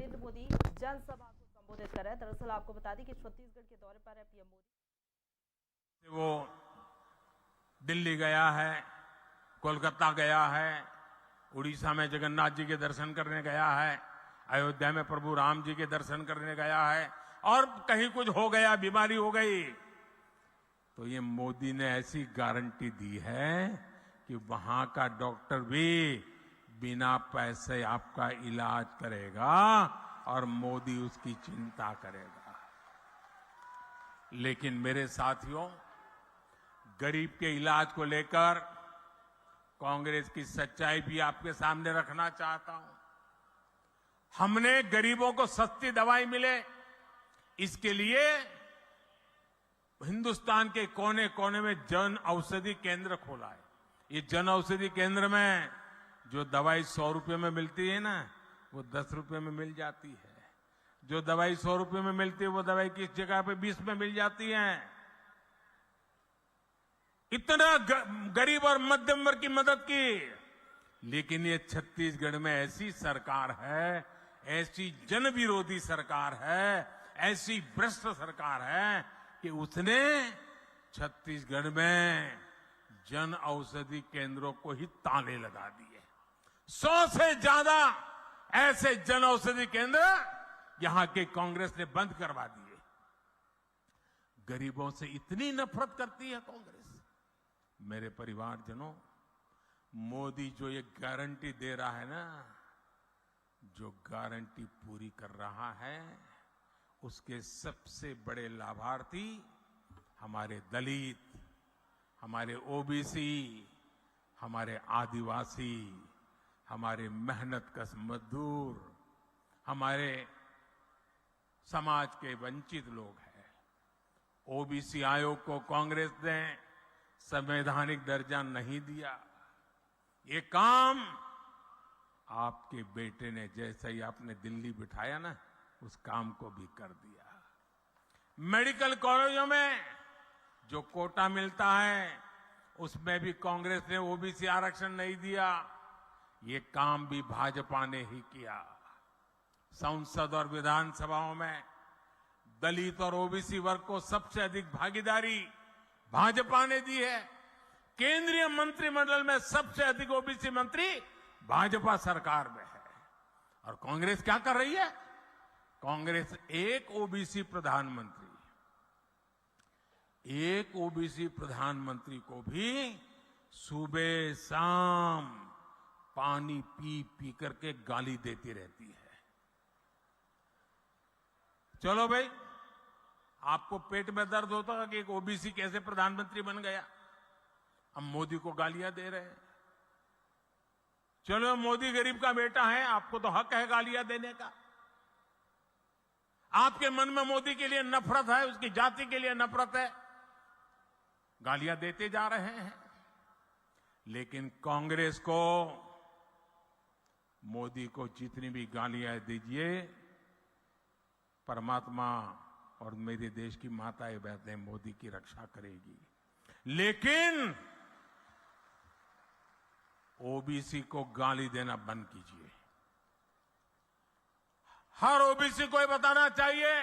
नरेंद्र मोदी जनसभा को संबोधित कर रहे हैं। दरअसल आपको बता दें कि छत्तीसगढ़ के दौरे पर है पीएम मोदी। वो दिल्ली गया है, कोलकाता गया है, उड़ीसा में जगन्नाथ जी के दर्शन करने गया है, अयोध्या में प्रभु राम जी के दर्शन करने गया है, और कहीं कुछ हो गया, बीमारी हो गई, तो ये मोदी ने ऐसी गारंटी दी है कि वहां का डॉक्टर भी बिना पैसे आपका इलाज करेगा और मोदी उसकी चिंता करेगा। लेकिन मेरे साथियों, गरीब के इलाज को लेकर कांग्रेस की सच्चाई भी आपके सामने रखना चाहता हूं। हमने गरीबों को सस्ती दवाई मिले, इसके लिए हिंदुस्तान के कोने कोने में जन औषधि केंद्र खोला है। ये जन औषधि केंद्र में जो दवाई 100 रुपए में मिलती है ना, वो 10 रुपए में मिल जाती है। जो दवाई 100 रुपए में मिलती है, वो दवाई किस जगह पे 20 में मिल जाती है। इतना गरीब और मध्यम वर्ग की मदद की। लेकिन ये छत्तीसगढ़ में ऐसी सरकार है, ऐसी जन विरोधी सरकार है, ऐसी भ्रष्ट सरकार है कि उसने छत्तीसगढ़ में जन औषधि केंद्रों को ही ताले लगा दिए। 100 से ज्यादा ऐसे जन औषधि केंद्र यहां के कांग्रेस ने बंद करवा दिए। गरीबों से इतनी नफरत करती है कांग्रेस। मेरे परिवारजनों, मोदी जो ये गारंटी दे रहा है ना, जो गारंटी पूरी कर रहा है, उसके सबसे बड़े लाभार्थी हमारे दलित, हमारे ओबीसी, हमारे आदिवासी, हमारे मेहनतकश मजदूर, हमारे समाज के वंचित लोग हैं। ओबीसी आयोग को कांग्रेस ने संवैधानिक दर्जा नहीं दिया। ये काम आपके बेटे ने, जैसे ही आपने दिल्ली बिठाया ना, उस काम को भी कर दिया। मेडिकल कॉलेजों में जो कोटा मिलता है, उसमें भी कांग्रेस ने ओबीसी आरक्षण नहीं दिया। ये काम भी भाजपा ने ही किया। संसद और विधानसभाओं में दलित और ओबीसी वर्ग को सबसे अधिक भागीदारी भाजपा ने दी है। केंद्रीय मंत्रिमंडल में सबसे अधिक ओबीसी मंत्री भाजपा सरकार में है। और कांग्रेस क्या कर रही है? कांग्रेस एक ओबीसी प्रधानमंत्री को भी सुबह शाम पानी पी पी करके गाली देती रहती है। चलो भाई, आपको पेट में दर्द होता है कि एक ओबीसी कैसे प्रधानमंत्री बन गया, हम मोदी को गालियां दे रहे हैं। चलो, मोदी गरीब का बेटा है, आपको तो हक है गालियां देने का। आपके मन में मोदी के लिए नफरत है, उसकी जाति के लिए नफरत है, गालियां देते जा रहे हैं। लेकिन कांग्रेस को मोदी को जितनी भी गालियां दीजिए, परमात्मा और मेरे देश की माताएं बहनें मोदी की रक्षा करेगी। लेकिन ओबीसी को गाली देना बंद कीजिए। हर ओबीसी को ये बताना चाहिए,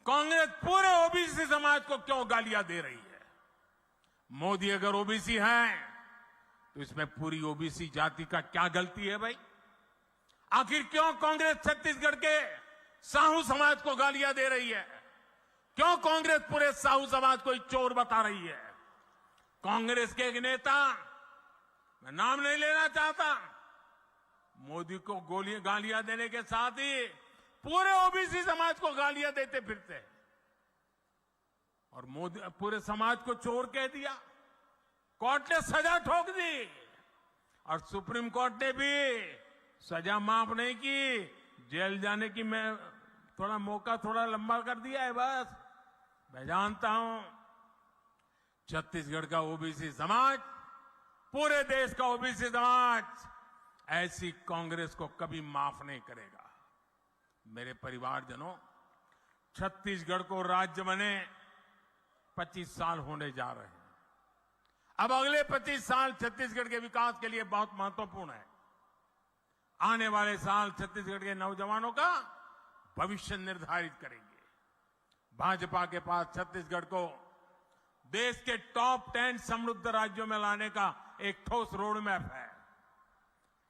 कांग्रेस पूरे ओबीसी समाज को क्यों गालियां दे रही है। मोदी अगर ओबीसी है तो इसमें पूरी ओबीसी जाति का क्या गलती है भाई? आखिर क्यों कांग्रेस छत्तीसगढ़ के साहू समाज को गालियां दे रही है? क्यों कांग्रेस पूरे साहू समाज को चोर बता रही है? कांग्रेस के एक नेता, मैं नाम नहीं लेना चाहता, मोदी को गालियां देने के साथ ही पूरे ओबीसी समाज को गालियां देते फिरते हैं और मोदी पूरे समाज को चोर कह दिया। कोर्ट ने सजा ठोक दी और सुप्रीम कोर्ट ने भी सजा माफ नहीं की, जेल जाने की मैं थोड़ा मौका थोड़ा लंबा कर दिया है। बस मैं जानता हूं छत्तीसगढ़ का ओबीसी समाज, पूरे देश का ओबीसी समाज ऐसी कांग्रेस को कभी माफ नहीं करेगा। मेरे परिवारजनों, छत्तीसगढ़ को राज्य बने 25 साल होने जा रहे हैं। अब अगले 25 साल छत्तीसगढ़ के विकास के लिए बहुत महत्वपूर्ण है। आने वाले साल छत्तीसगढ़ के नौजवानों का भविष्य निर्धारित करेंगे। भाजपा के पास छत्तीसगढ़ को देश के टॉप 10 समृद्ध राज्यों में लाने का एक ठोस रोड मैप है।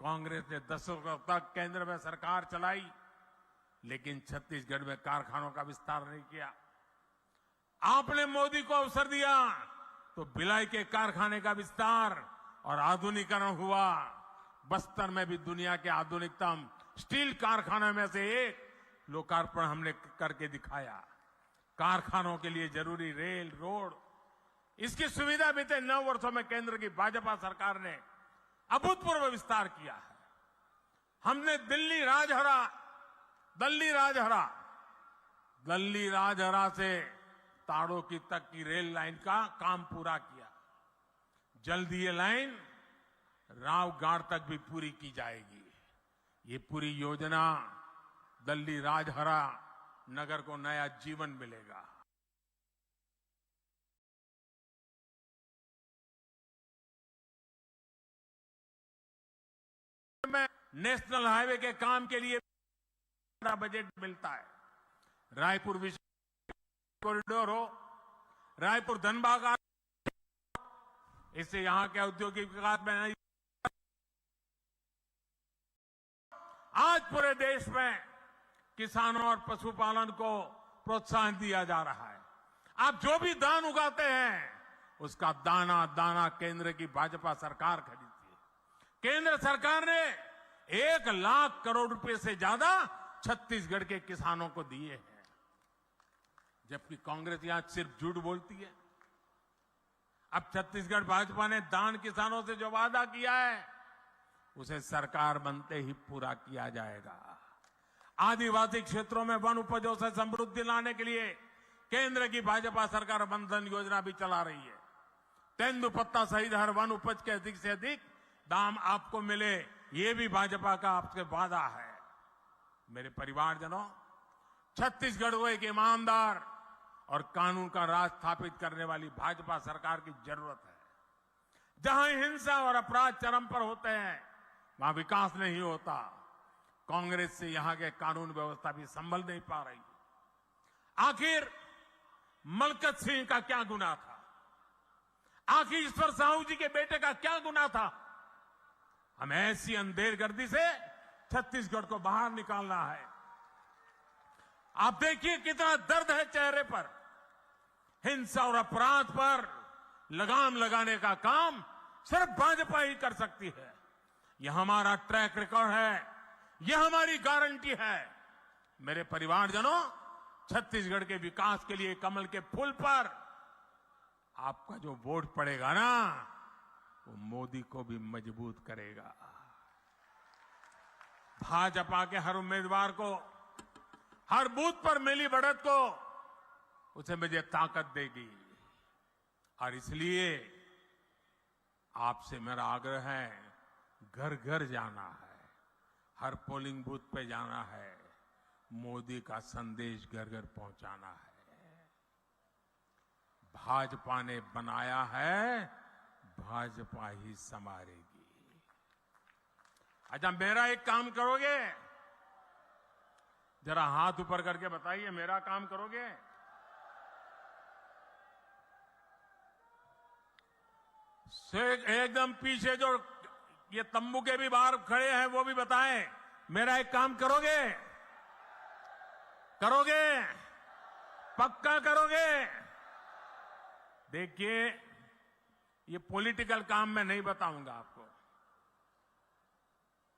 कांग्रेस ने दशकों तक केंद्र में सरकार चलाई, लेकिन छत्तीसगढ़ में कारखानों का विस्तार नहीं किया। आपने मोदी को अवसर दिया तो भिलाई के कारखाने का विस्तार और आधुनिकीकरण हुआ। बस्तर में भी दुनिया के आधुनिकतम स्टील कारखाने में से एक लोकार्पण हमने करके दिखाया। कारखानों के लिए जरूरी रेल, रोड, इसकी सुविधा बीते 9 वर्षों में केंद्र की भाजपा सरकार ने अभूतपूर्व विस्तार किया है। हमने दिल्ली राजहरा से ताड़ोकी तक की रेल लाइन का काम पूरा किया। जल्द ये लाइन रावगढ़ तक भी पूरी की जाएगी। ये पूरी योजना दिल्ली राजहरा नगर को नया जीवन मिलेगा। में नेशनल हाईवे के काम के लिए बड़ा बजट मिलता है। रायपुर विश्व कॉरिडोर हो, रायपुर धनबाद, इससे यहां के औद्योगिक विकास में नहीं। आज पूरे देश में किसानों और पशुपालन को प्रोत्साहन दिया जा रहा है। आप जो भी धान उगाते हैं उसका दाना दाना केंद्र की भाजपा सरकार खरीदती है। केंद्र सरकार ने 1 लाख करोड़ रुपए से ज्यादा छत्तीसगढ़ के किसानों को दिए हैं, जबकि कांग्रेस यहां सिर्फ झूठ बोलती है। अब छत्तीसगढ़ भाजपा ने दान किसानों से जो वादा किया है उसे सरकार बनते ही पूरा किया जाएगा। आदिवासी क्षेत्रों में वन उपजों से समृद्धि लाने के लिए केंद्र की भाजपा सरकार वन धन योजना भी चला रही है। तेंदुपत्ता सहित हर वन उपज के अधिक से अधिक दाम आपको मिले, ये भी भाजपा का आपसे वादा है। मेरे परिवारजनों, छत्तीसगढ़ को एक ईमानदार और कानून का राज स्थापित करने वाली भाजपा सरकार की जरूरत है। जहां हिंसा और अपराध चरम पर होते हैं वहां विकास नहीं होता। कांग्रेस से यहां के कानून व्यवस्था भी संभल नहीं पा रही। आखिर मलकत सिंह का क्या गुनाह था? आखिर ईश्वर साहू जी के बेटे का क्या गुनाह था? हमें ऐसी अंधेरगर्दी से छत्तीसगढ़ को बाहर निकालना है। आप देखिए कितना दर्द है चेहरे पर। हिंसा और अपराध पर लगाम लगाने का काम सिर्फ भाजपा ही कर सकती है। यह हमारा ट्रैक रिकॉर्ड है, यह हमारी गारंटी है। मेरे परिवारजनों, छत्तीसगढ़ के विकास के लिए कमल के फूल पर आपका जो वोट पड़ेगा ना, वो मोदी को भी मजबूत करेगा। भाजपा के हर उम्मीदवार को, हर बूथ पर मिली बढ़त को उसे मुझे ताकत देगी। और इसलिए आपसे मेरा आग्रह है, घर घर जाना है, हर पोलिंग बूथ पे जाना है, मोदी का संदेश घर घर पहुंचाना है। भाजपा ने बनाया है, भाजपा ही संवारेगी। अच्छा, मेरा एक काम करोगे? जरा हाथ ऊपर करके बताइए, मेरा काम करोगे? एकदम पीछे जो ये तंबू के भी बाहर खड़े हैं वो भी बताएं, मेरा एक काम करोगे? करोगे? पक्का करोगे? देखिए, ये पॉलिटिकल काम मैं नहीं बताऊंगा आपको,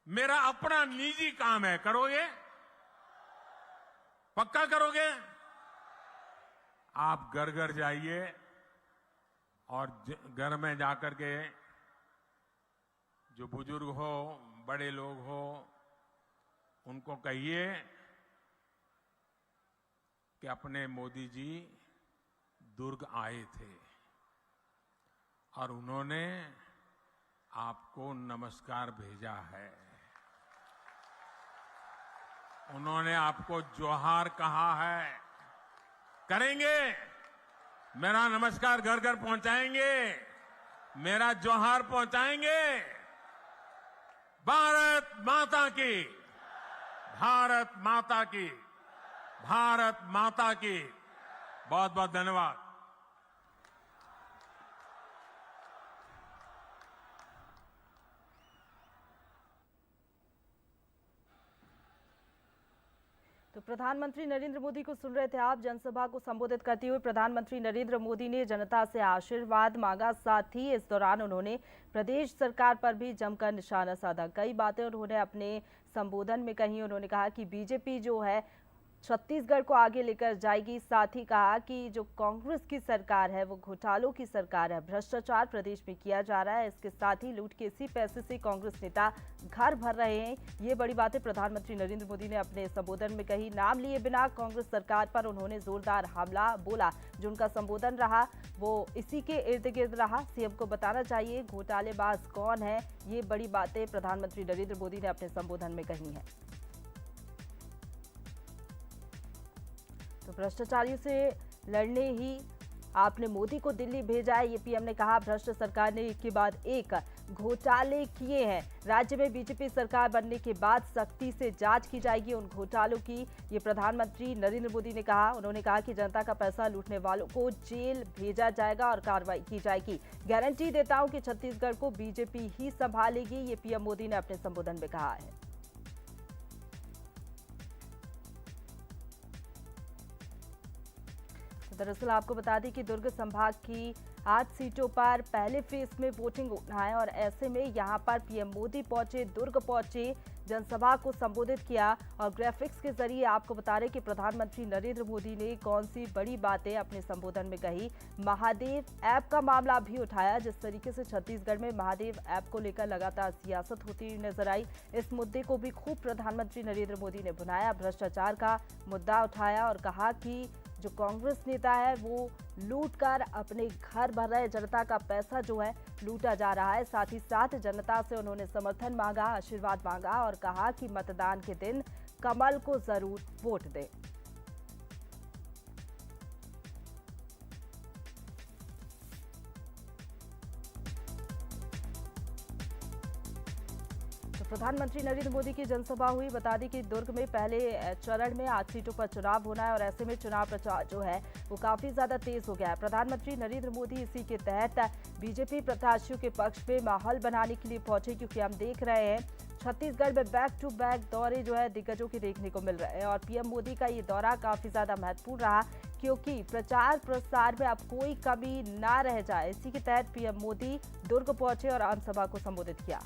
मेरा अपना निजी काम है। करोगे? पक्का करोगे? आप घर घर जाइए और घर में जाकर के जो बुजुर्ग हो, बड़े लोग हो, उनको कहिए कि अपने मोदी जी दुर्ग आए थे और उन्होंने आपको नमस्कार भेजा है, उन्होंने आपको जोहार कहा है। करेंगे? मेरा नमस्कार घर घर पहुंचाएंगे? मेरा जोहार पहुंचाएंगे? भारत माता की, भारत माता की, भारत माता की। बहुत बहुत धन्यवाद। तो प्रधानमंत्री नरेंद्र मोदी को सुन रहे थे आप। जनसभा को संबोधित करते हुए प्रधानमंत्री नरेंद्र मोदी ने जनता से आशीर्वाद मांगा। साथ ही इस दौरान उन्होंने प्रदेश सरकार पर भी जमकर निशाना साधा। कई बातें उन्होंने अपने संबोधन में कही। उन्होंने कहा कि बीजेपी जो है छत्तीसगढ़ को आगे लेकर जाएगी। साथ ही कहा कि जो कांग्रेस की सरकार है वो घोटालों की सरकार है, भ्रष्टाचार प्रदेश में किया जा रहा है। इसके साथ ही लूट के इसी पैसे से कांग्रेस नेता घर भर रहे हैं। ये बड़ी बातें प्रधानमंत्री नरेंद्र मोदी ने अपने संबोधन में कही। नाम लिए बिना कांग्रेस सरकार पर उन्होंने जोरदार हमला बोला। जो उनका संबोधन रहा वो इसी के इर्द गिर्द रहा। सीएम को बताना चाहिए घोटालेबाज कौन है। ये बड़ी बातें प्रधानमंत्री नरेंद्र मोदी ने अपने संबोधन में कही हैं। तो भ्रष्टाचारियों से लड़ने ही आपने मोदी को दिल्ली भेजा है, ये पीएम ने कहा। भ्रष्ट सरकार ने एक के बाद एक घोटाले किए हैं। राज्य में बीजेपी सरकार बनने के बाद सख्ती से जांच की जाएगी उन घोटालों की, ये प्रधानमंत्री नरेंद्र मोदी ने कहा। उन्होंने कहा कि जनता का पैसा लूटने वालों को जेल भेजा जाएगा और कार्रवाई की जाएगी। गारंटी देता हूं कि छत्तीसगढ़ को बीजेपी ही संभालेगी, ये पीएम मोदी ने अपने संबोधन में कहा है। दरअसल आपको बता दें कि दुर्ग संभाग की 8 सीटों पर पहले फेज में वोटिंग होना है और ऐसे में यहां पर पीएम मोदी पहुंचे, दुर्ग पहुंचे, जनसभा को संबोधित किया और ग्राफिक्स के जरिए आपको बता रहे कि प्रधानमंत्री नरेंद्र मोदी ने कौन सी बड़ी बातें अपने संबोधन में कही। महादेव ऐप का मामला भी उठाया। जिस तरीके से छत्तीसगढ़ में महादेव ऐप को लेकर लगातार सियासत होती हुई नजर आई, इस मुद्दे को भी खूब प्रधानमंत्री नरेंद्र मोदी ने भुनाया। भ्रष्टाचार का मुद्दा उठाया और कहा कि जो कांग्रेस नेता है वो लूट कर अपने घर भर रहे, जनता का पैसा जो है लूटा जा रहा है। साथ ही साथ जनता से उन्होंने समर्थन मांगा, आशीर्वाद मांगा और कहा कि मतदान के दिन कमल को जरूर वोट दें। प्रधानमंत्री नरेंद्र मोदी की जनसभा हुई। बता दें कि दुर्ग में पहले चरण में 8 सीटों पर चुनाव होना है और ऐसे में चुनाव प्रचार जो है वो काफी ज्यादा तेज हो गया है। प्रधानमंत्री नरेंद्र मोदी इसी के तहत बीजेपी प्रत्याशियों के पक्ष में माहौल बनाने के लिए पहुंचे, क्योंकि हम देख रहे हैं छत्तीसगढ़ में बैक टू बैक दौरे जो है दिग्गजों के देखने को मिल रहे हैं और पीएम मोदी का ये दौरा काफी ज्यादा महत्वपूर्ण रहा, क्योंकि प्रचार प्रसार में अब कोई कमी ना रह जाए। इसी के तहत पीएम मोदी दुर्ग पहुंचे और आम सभा को संबोधित किया।